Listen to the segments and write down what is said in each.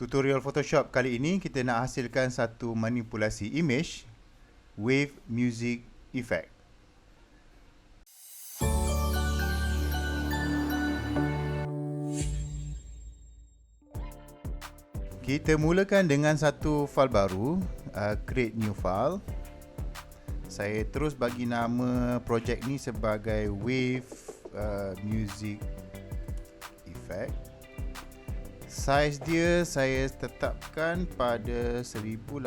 Tutorial Photoshop kali ini kita nak hasilkan satu manipulasi image wave music effect. Kita mulakan dengan satu file baru, create new file. Saya terus bagi nama projek ni sebagai wave music effect. Saiz dia saya tetapkan pada 1800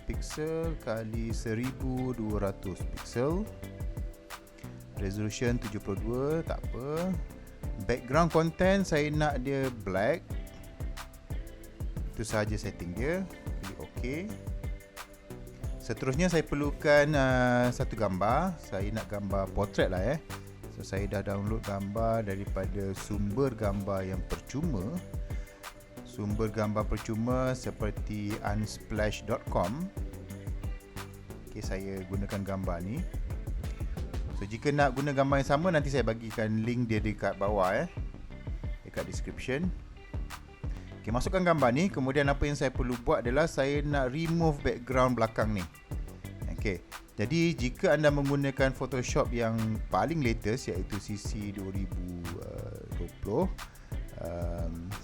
pixel kali 1200 pixel. Resolution 72, tak apa. Background content saya nak dia black. Itu sahaja setting dia. Klik OK. Seterusnya saya perlukan satu gambar. Saya nak gambar portrait lah . So saya dah download gambar daripada sumber gambar yang percuma. Sumber gambar percuma seperti unsplash.com. Okay, saya gunakan gambar ni. So jika nak guna gambar yang sama, nanti saya bagikan link dia dekat bawah dekat description. Okay, masukkan gambar ni. Kemudian apa yang saya perlu buat adalah saya nak remove background belakang ni. Okay, jadi jika anda menggunakan Photoshop yang paling latest, iaitu CC 2020,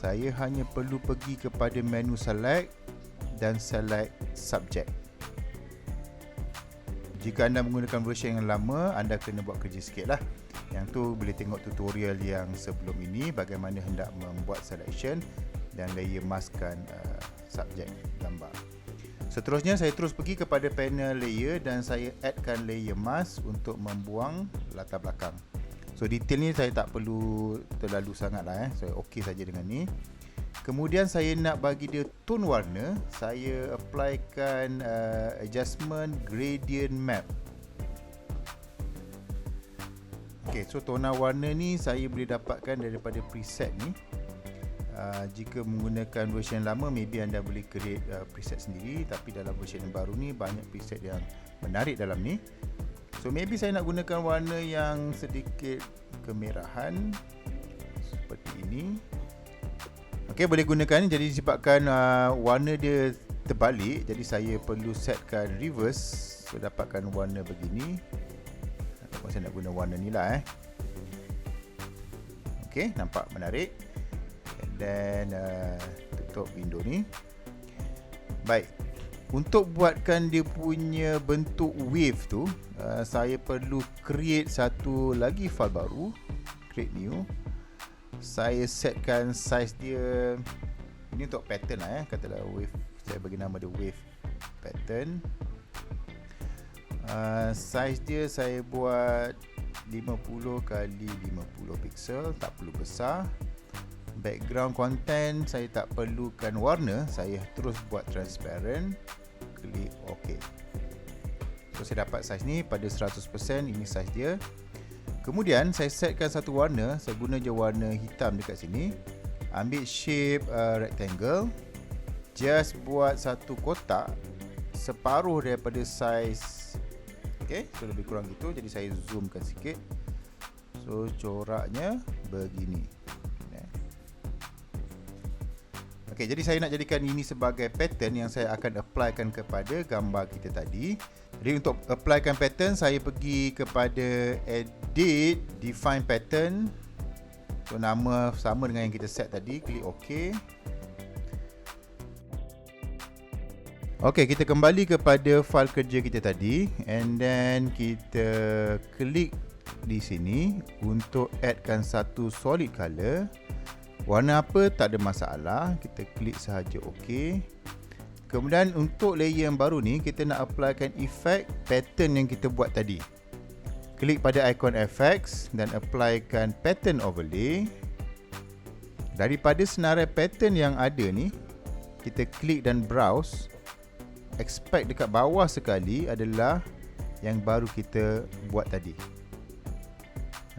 saya hanya perlu pergi kepada menu select dan select subject. Jika anda menggunakan version yang lama, anda kena buat kerja sikit lah. Yang tu boleh tengok tutorial yang sebelum ini, bagaimana hendak membuat selection dan layer maskkan subjek gambar. Seterusnya saya terus pergi kepada panel layer dan saya addkan layer mask untuk membuang latar belakang. So detail ni saya tak perlu terlalu sangat lah Saya ok saja dengan ni. Kemudian saya nak bagi dia tone warna. Saya applykan adjustment gradient map. Ok, so tona warna ni saya boleh dapatkan daripada preset ni. Jika menggunakan version lama, maybe anda boleh create preset sendiri. Tapi dalam version yang baru ni, banyak preset yang menarik dalam ni. So maybe saya nak gunakan warna yang sedikit kemerahan seperti ini. Ok, boleh gunakan. Jadi disebabkan warna dia terbalik, jadi saya perlu setkan reverse. So dapatkan warna begini. Saya nak guna warna ni lah Ok, nampak menarik. And then tutup window ni. Baik, untuk buatkan dia punya bentuk wave tu, saya perlu create satu lagi file baru. Create new. Saya setkan size dia. Ini untuk pattern lah katalah wave. Saya bagi nama dia wave pattern. Size dia saya buat 50 kali 50 pixel. Tak perlu besar. Background content saya tak perlukan warna, saya terus buat transparent. Klik OK. So saya dapat size ni pada 100%. Ini size dia. Kemudian saya setkan satu warna. Saya guna je warna hitam dekat sini. Ambil shape rectangle. Just buat satu kotak separuh daripada size. Ok, so lebih kurang gitu. Jadi saya zoomkan sikit. So coraknya begini. Ok, jadi saya nak jadikan ini sebagai pattern yang saya akan applykan kepada gambar kita tadi. Jadi untuk applykan pattern, saya pergi kepada edit, define pattern. So nama sama dengan yang kita set tadi. Klik OK. Ok, kita kembali kepada file kerja kita tadi. And then kita klik di sini untuk addkan satu solid color. Warna apa tak ada masalah, kita klik sahaja OK. Kemudian untuk layer yang baru ni, kita nak applykan efek pattern yang kita buat tadi. Klik pada ikon FX dan applykan pattern overlay. Daripada senarai pattern yang ada ni, kita klik dan browse. Expect dekat bawah sekali adalah yang baru kita buat tadi.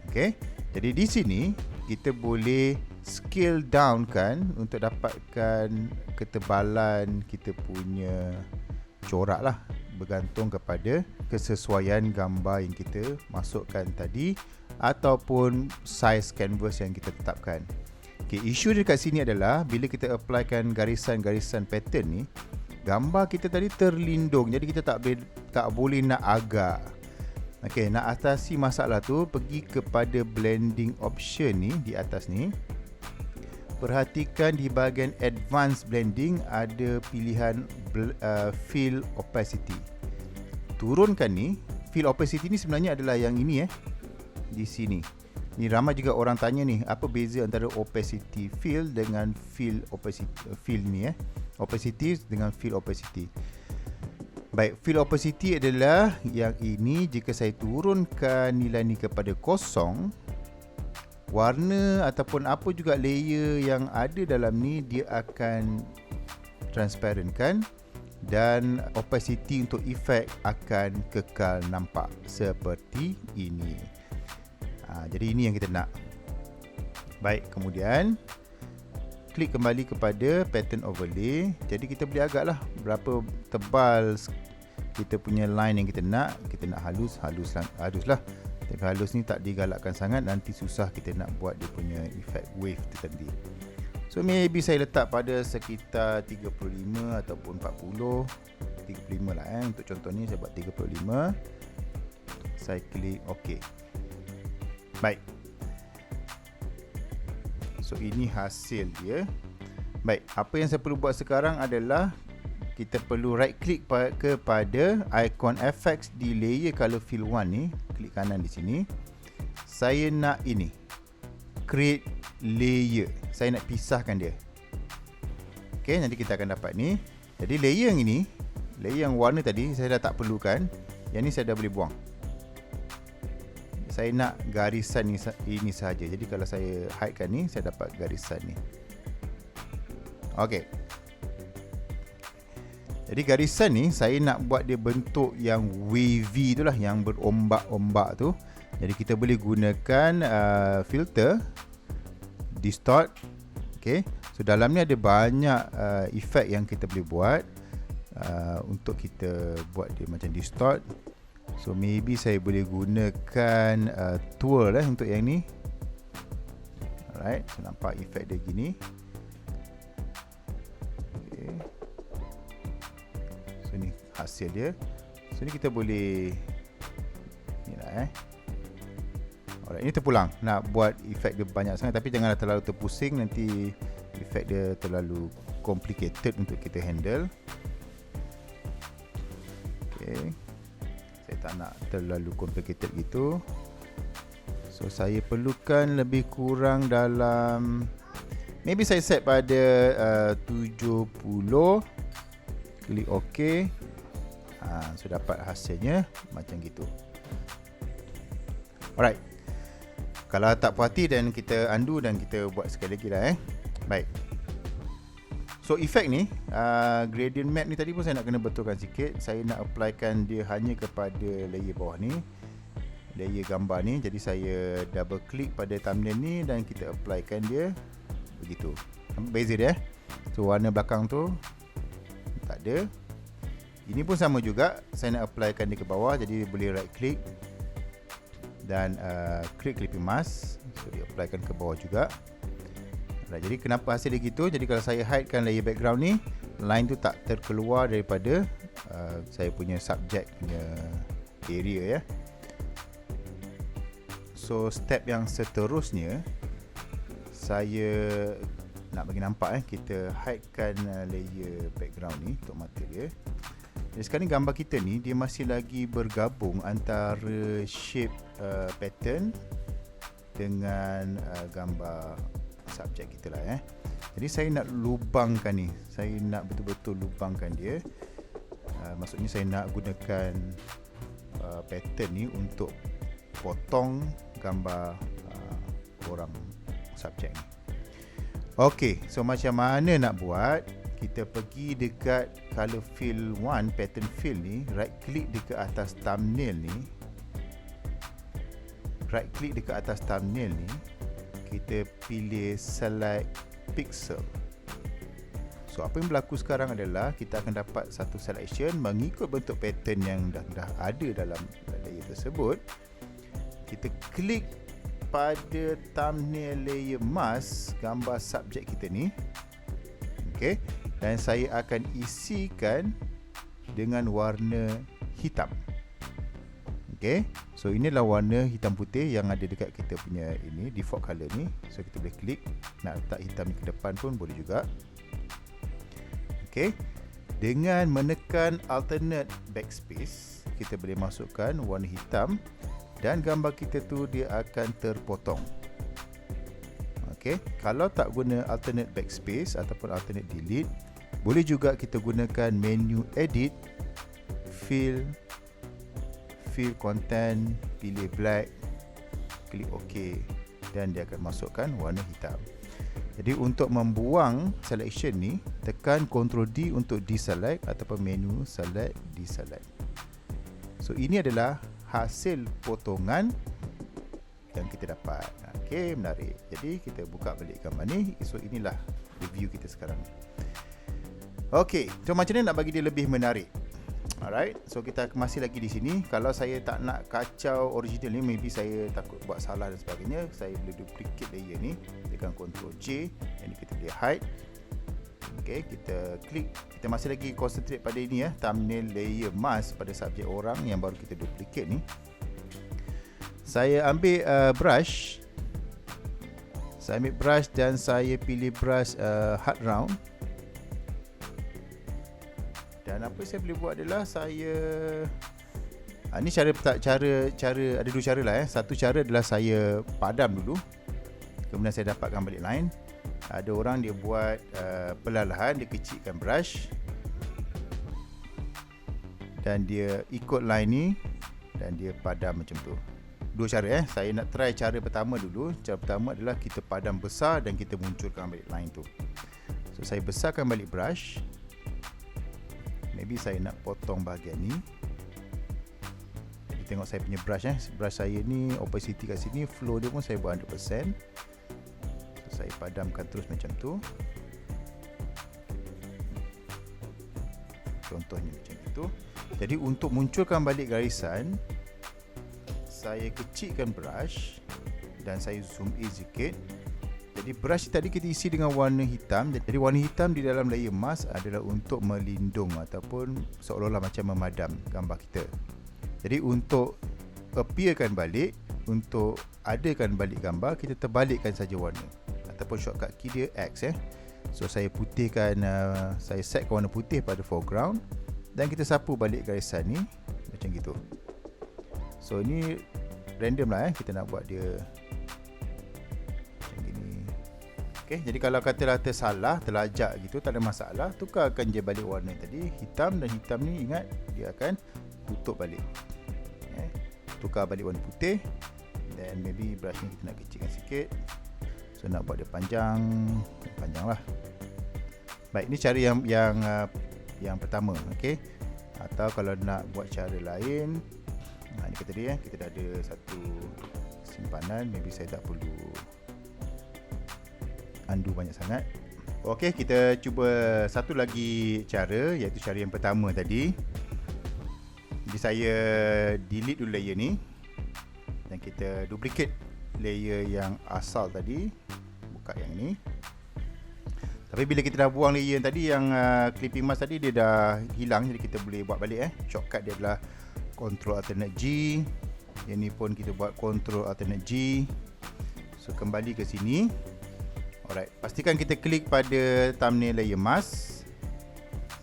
Ok, jadi di sini kita boleh scale down kan untuk dapatkan ketebalan kita punya corak lah, bergantung kepada kesesuaian gambar yang kita masukkan tadi ataupun size canvas yang kita tetapkan. Okay, isu dekat sini adalah bila kita applykan garisan-garisan pattern ni, gambar kita tadi terlindung, jadi kita tak boleh nak agak. Okay, nak atasi masalah tu, pergi kepada blending option ni di atas ni. Perhatikan di bahagian advanced blending ada pilihan fill opacity. Turunkan ni. Fill opacity ni sebenarnya adalah yang ini di sini. Ni ramai juga orang tanya ni, apa beza antara opacity fill dengan fill opacity fill ni opacity dengan fill opacity. Baik, fill opacity adalah yang ini. Jika saya turunkan nilai ni kepada kosong, warna ataupun apa juga layer yang ada dalam ni dia akan transparent kan, dan opacity untuk efek akan kekal nampak seperti ini. Jadi ini yang kita nak. Baik, kemudian klik kembali kepada pattern overlay. Jadi kita boleh agaklah berapa tebal kita punya line yang kita nak. Kita nak halus lah. Tapi halus ni tak digalakkan sangat, nanti susah kita nak buat dia punya effect wave tu tadi. So maybe saya letak pada sekitar 35 ataupun 40. 35 lah untuk contoh ni saya buat 35. Saya klik OK. Baik. So ini hasil dia. Baik, apa yang saya perlu buat sekarang adalah kita perlu right click kepada icon FX di layer color fill 1 ni. Klik kanan di sini. Saya nak ini, create layer. Saya nak pisahkan dia. Okay, nanti kita akan dapat ni. Jadi layer yang ini, layer yang warna tadi saya dah tak perlukan. Yang ni saya dah boleh buang. Saya nak garisan ini sahaja. Jadi kalau saya hidekan ni, saya dapat garisan ni. Okey. Jadi garisan ni saya nak buat dia bentuk yang wavy tu lah, yang berombak-ombak tu. Jadi kita boleh gunakan filter, distort. Okey. So dalam ni ada banyak efek yang kita boleh buat untuk kita buat dia macam distort. So maybe saya boleh gunakan twirl untuk yang ni. Alright, so nampak efek dia gini. Okay. So ni hasil dia. So ni kita boleh ni lah Alright, ini terpulang. Nak buat efek dia banyak sangat, tapi janganlah terlalu terpusing, nanti efek dia terlalu complicated untuk kita handle. Okay, tak nak terlalu complicated gitu. So saya perlukan lebih kurang dalam, maybe saya set pada 70. Klik OK. So dapat hasilnya macam gitu. Alright. Kalau tak puas hati, dan kita undo dan kita buat sekali lagi lah Baik. So efek ni, gradient map ni tadi pun saya nak kena betulkan sikit. Saya nak applykan dia hanya kepada layer bawah ni, layer gambar ni. Jadi saya double click pada thumbnail ni dan kita applykan dia begitu. Nampak beza dia So warna belakang tu tak ada. Ini pun sama juga, saya nak applykan dia ke bawah. Jadi boleh right click dan klik clipping mask. So dia applykan ke bawah juga. Jadi kenapa hasil dia gitu? Jadi kalau saya hidekan layer background ni, line tu tak terkeluar daripada saya punya subject punya area So step yang seterusnya, saya nak bagi nampak kita hidekan layer background ni untuk mata dia. Jadi sekarang gambar kita ni dia masih lagi bergabung antara shape pattern dengan gambar subjek kita lah Jadi saya nak lubangkan ni. Saya nak betul-betul lubangkan dia. Maksudnya saya nak gunakan pattern ni untuk potong gambar orang subjek ni. Okey, so macam mana nak buat? Kita pergi dekat color fill 1, pattern fill ni, right click dekat atas thumbnail ni. Right click dekat atas thumbnail ni. Kita pilih select pixel. So apa yang berlaku sekarang adalah kita akan dapat satu selection mengikut bentuk pattern yang dah ada dalam layer tersebut. Kita klik pada thumbnail layer mask gambar subjek kita ni. Okey, dan saya akan isikan dengan warna hitam. Okey, so inilah warna hitam putih yang ada dekat kita punya ini default color ni. So kita boleh klik, nak letak hitam ni ke depan pun boleh juga. Okey, dengan menekan alternate backspace, kita boleh masukkan warna hitam dan gambar kita tu dia akan terpotong. Okey, kalau tak guna alternate backspace ataupun alternate delete, boleh juga kita gunakan menu edit, fill content, pilih black, klik OK dan dia akan masukkan warna hitam. Jadi untuk membuang selection ni, tekan Ctrl D untuk deselect ataupun menu select, deselect. So ini adalah hasil potongan yang kita dapat. Okey, menarik. Jadi kita buka balik gambar ni. So inilah review kita sekarang. Okey, so macam mana nak bagi dia lebih menarik? Alright, so kita masih lagi di sini. Kalau saya tak nak kacau original ni, maybe saya takut buat salah dan sebagainya, saya boleh duplicate layer ni, tekan Ctrl J, ini kita boleh hide. Okey, kita klik, kita masih lagi concentrate pada ini ya, thumbnail layer mask pada subjek orang yang baru kita duplicate ni. Saya ambil brush. Saya ambil brush dan saya pilih brush hard round. Dan apa saya boleh buat adalah saya ini cara ada dua cara lah. Satu cara adalah saya padam dulu, kemudian saya dapatkan balik line. Ada orang dia buat perlahan, dia kecilkan brush dan dia ikut line ni dan dia padam macam tu. Dua cara saya nak try cara pertama dulu. Cara pertama adalah kita padam besar dan kita munculkan balik line tu. So saya besarkan balik brush. Maybe saya nak potong bahagian ni. Jadi tengok saya punya brush brush saya ni opacity kat sini, flow dia pun saya buat 100%. So saya padamkan terus macam tu. Contohnya macam itu. Jadi untuk munculkan balik garisan, saya kecilkan brush dan saya zoom in sikit. Jadi brush tadi kita isi dengan warna hitam. Jadi warna hitam di dalam layer mask adalah untuk melindung ataupun seolah-olah macam memadam gambar kita. Jadi untuk appearkan balik, untuk adakan balik gambar, kita terbalikkan saja warna ataupun shortcut key dia X So saya putihkan, saya set warna putih pada foreground dan kita sapu balik garisan ni macam gitu. So ini random lah kita nak buat dia macam gini. Okay, jadi kalau katalah tersalah, terlajak gitu, tak ada masalah, tukarkan je balik warna tadi hitam, dan hitam ni ingat dia akan tutup balik. Tukar balik warna putih. Dan maybe brush ni kita nak kecilkan sikit. So nak buat dia panjang lah. Baik, ni cara yang pertama. Okay, atau kalau nak buat cara lain, ni kata dia kita dah ada satu simpanan, maybe saya tak perlu undo banyak sangat. Okey, kita cuba satu lagi cara, iaitu cara yang pertama tadi. Jadi saya delete dulu layer ni dan kita duplicate layer yang asal tadi, buka yang ni. Tapi bila kita dah buang layer yang tadi, yang clipping mask tadi, dia dah hilang. Jadi kita boleh buat balik shortcut dia adalah Ctrl Alternate G. Yang ni pun kita buat Ctrl Alternate G. So kembali ke sini. Alright, pastikan kita klik pada thumbnail layer mask.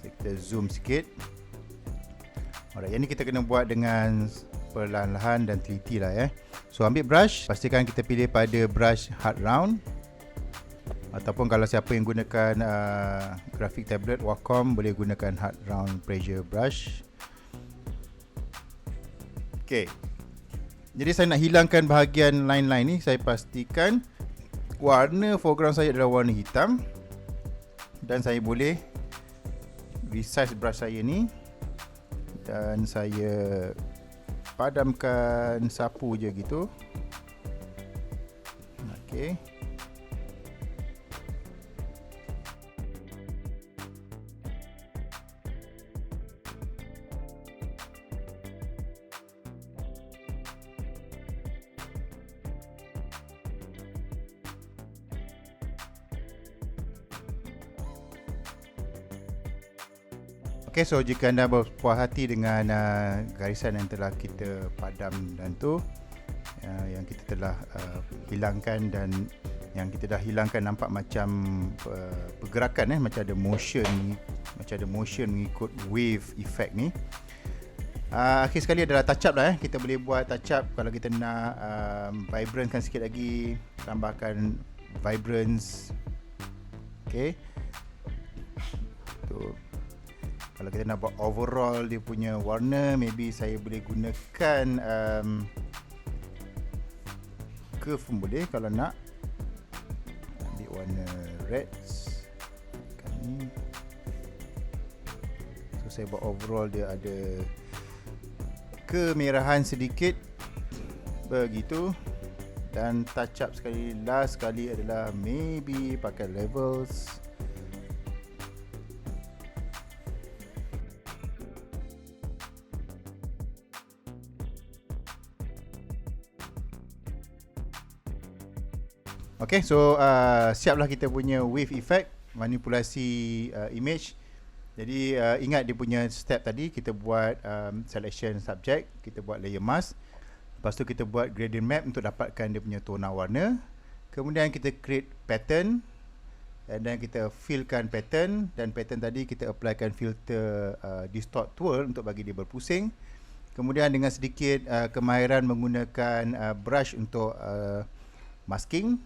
So, kita zoom sikit. Alright, yang ni kita kena buat dengan perlahan-lahan dan teliti lah So ambil brush, pastikan kita pilih pada brush hard round. Ataupun kalau siapa yang gunakan graphic tablet Wacom, boleh gunakan hard round pressure brush. Okay, jadi saya nak hilangkan bahagian line-line ni. Saya pastikan warna foreground saya adalah warna hitam, dan saya boleh resize brush saya ni dan saya padamkan, sapu je gitu. Okay, Okay, so jika anda berpuas hati dengan garisan yang telah kita padam dan tu, yang kita telah hilangkan dan yang kita dah hilangkan nampak macam pergerakan macam ada motion mengikut wave effect ni. Akhir sekali adalah touch up lah. Kita boleh buat touch up kalau kita nak vibrantkan sikit lagi, tambahkan vibrance. Okay, tu. Kalau kita nak buat overall dia punya warna, maybe saya boleh gunakan curve pun boleh kalau nak. Ambil warna reds ni. So saya buat overall dia ada kemerahan sedikit begitu. Dan touch up sekali, last sekali adalah maybe pakai levels. Okay, so siaplah kita punya wave effect, manipulasi image. Jadi ingat dia punya step tadi, kita buat selection subject, kita buat layer mask. Lepas tu kita buat gradient map untuk dapatkan dia punya tona warna. Kemudian kita create pattern, dan kita fillkan pattern, dan pattern tadi kita applykan filter distort tool untuk bagi dia berpusing. Kemudian dengan sedikit kemahiran menggunakan brush untuk masking,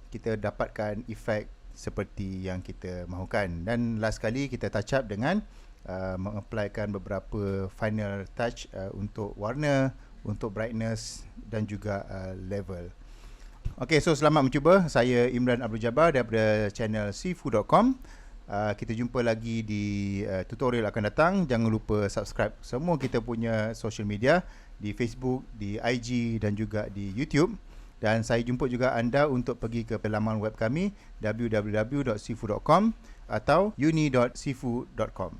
kita dapatkan efek seperti yang kita mahukan. Dan last sekali kita touch up dengan mengapplykan beberapa final touch untuk warna, untuk brightness dan juga level. Okay, so selamat mencuba. Saya Imran Abdul Jabbar daripada channel Sifu.com. Kita jumpa lagi di tutorial akan datang. Jangan lupa subscribe semua kita punya social media, di Facebook, di IG dan juga di YouTube. Dan saya jemput juga anda untuk pergi ke laman web kami www.sifu.com atau uni.sifu.com.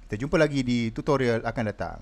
Kita jumpa lagi di tutorial akan datang.